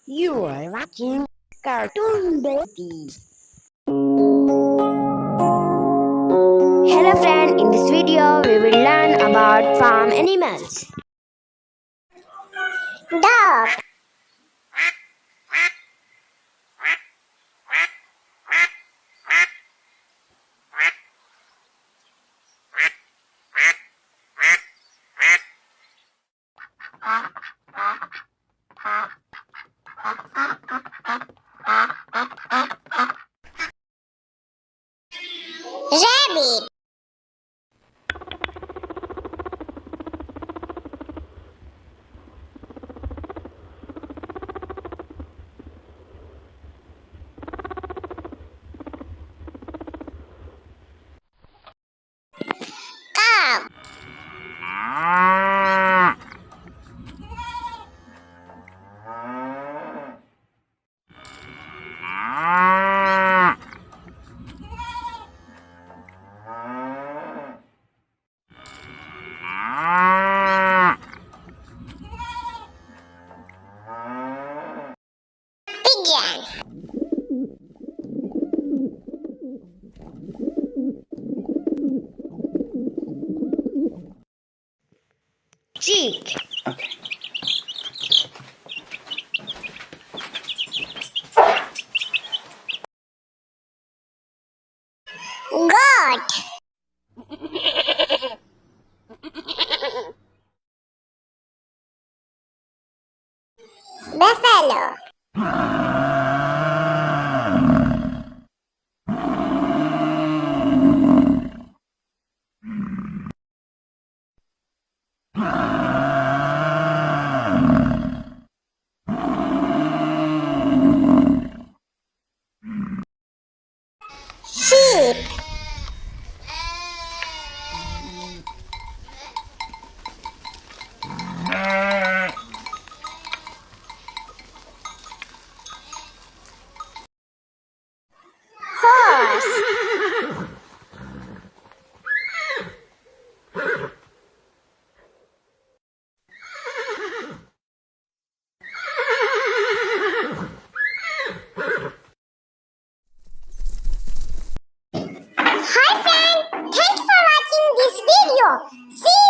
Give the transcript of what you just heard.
You are watching Cartoon Baby. Hello friend, in this video we will learn about farm animals. Dog, rabbit, cow, pigeon, Chick, goat, buffalo, sheep, horse, Hi friend, thank you for watching this video. See